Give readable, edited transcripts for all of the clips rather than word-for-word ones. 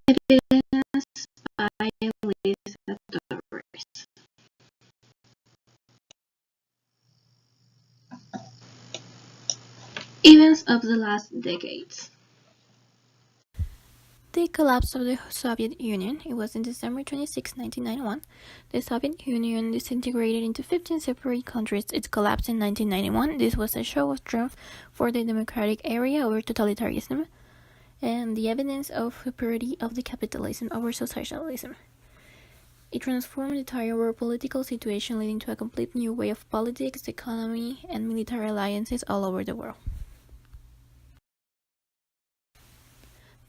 Evidence by Lisa Torres. Events of the last decades. The collapse of the Soviet Union. It was in December 26, 1991. The Soviet Union disintegrated into 15 separate countries. It collapsed in 1991. This was a show of triumph for the democratic era over totalitarianism and the evidence of superiority of the capitalism over socialism. It transformed the entire world political situation, leading to a complete new way of politics, economy, and military alliances all over the world.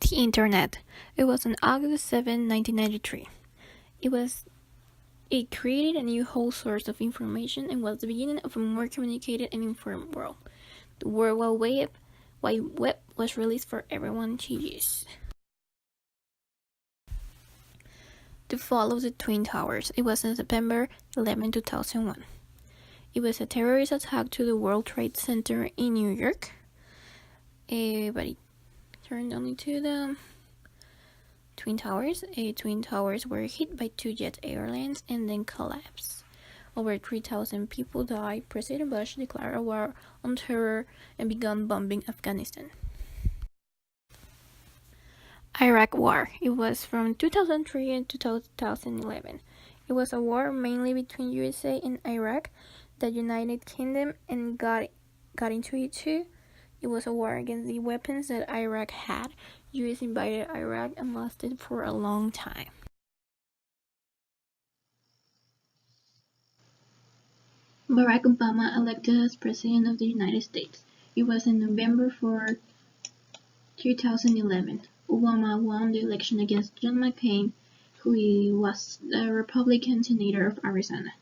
The Internet. It was on August 7, 1993. It created a new whole source of information and was the beginning of a more communicated and informed world. The World Wide Web was released for everyone to use. The fall of the Twin Towers. It was on September 11, 2001. It was a terrorist attack to the World Trade Center in New York. But it turned only to the Twin Towers. Twin Towers were hit by two jet airlines and then collapsed. Over 3,000 people died. President Bush declared a war on terror and began bombing Afghanistan. Iraq War. It was from 2003 to 2011. It was a war mainly between USA and Iraq. The United Kingdom and got into it too. It was a war against the weapons that Iraq had. US invaded Iraq and lasted for a long time. Barack Obama elected as President of the United States. It was in November 4, 2011. Obama won the election against John McCain, who was the Republican senator of Arizona.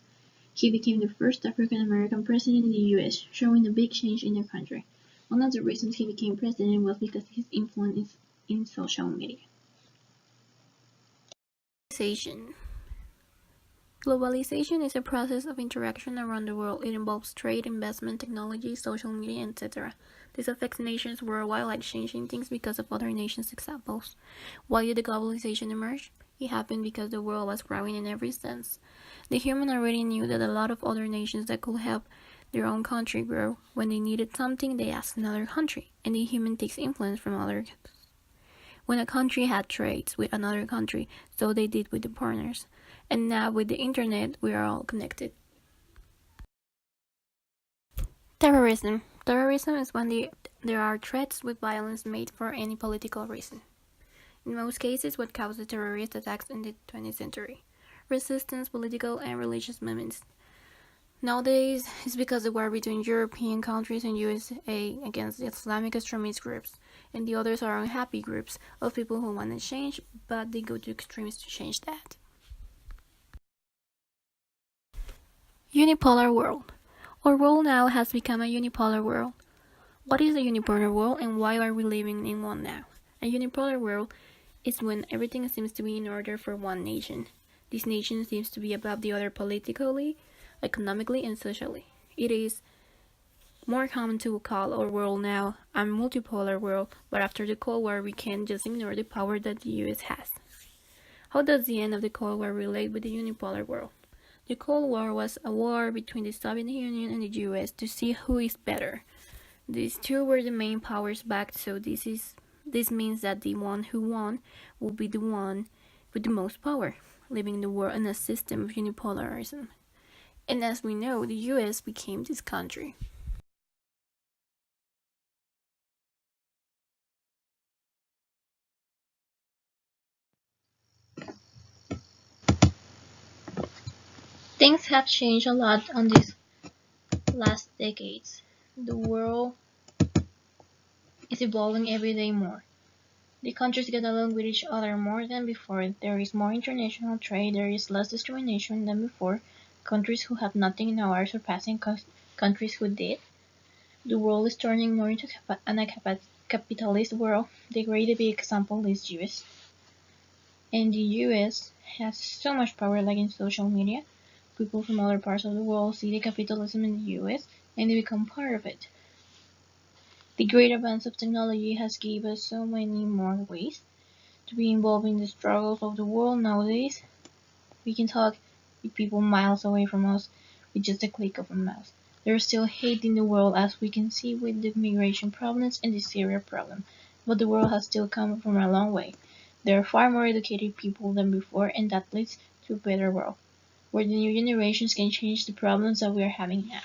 He became the first African American president in the US, showing a big change in the country. One of the reasons he became president was because of his influence in social media. Globalization is a process of interaction around the world. It involves trade, investment, technology, social media, etc. This affects nations worldwide, like changing things because of other nations' examples. Why did the globalization emerge? It happened because the world was growing in every sense. The human already knew that a lot of other nations that could help their own country grow. When they needed something, they asked another country, and the human takes influence from others. When a country had trades with another country, so they did with the partners. And now with the internet, we are all connected. Terrorism. Terrorism is when there are threats with violence made for any political reason. In most cases, what caused the terrorist attacks in the 20th century? Resistance, political, and religious movements. Nowadays, it's because the war between European countries and USA against the Islamic extremist groups, and the others are unhappy groups of people who want to change, but they go to extremes to change that. Unipolar world. Our world now has become a unipolar world. What is a unipolar world and why are we living in one now? A unipolar world is when everything seems to be in order for one nation. This nation seems to be above the other politically, economically, and socially. It is more common to call our world now a multipolar world, but after the Cold War we can't just ignore the power that the US has. How does the end of the Cold War relate with the unipolar world? The Cold War was a war between the Soviet Union and the US to see who is better. These two were the main powers back, so this means that the one who won will be the one with the most power, leaving the world in a system of unipolarism. And as we know, the US became this country. Things have changed a lot on these last decades. The world is evolving every day more. The countries get along with each other more than before. There is more international trade. There is less discrimination than before. Countries who have nothing now are surpassing countries who did. The world is turning more into a capitalist world. The great big example is US. And the US has so much power, like in social media. People from other parts of the world see the capitalism in the US and they become part of it. The great advance of technology has given us so many more ways to be involved in the struggles of the world nowadays. We can talk with people miles away from us with just a click of a mouse. There is still hate in the world, as we can see with the migration problems and the Syria problem, but the world has still come from a long way. There are far more educated people than before, and that leads to a better world, where the new generations can change the problems that we are having now.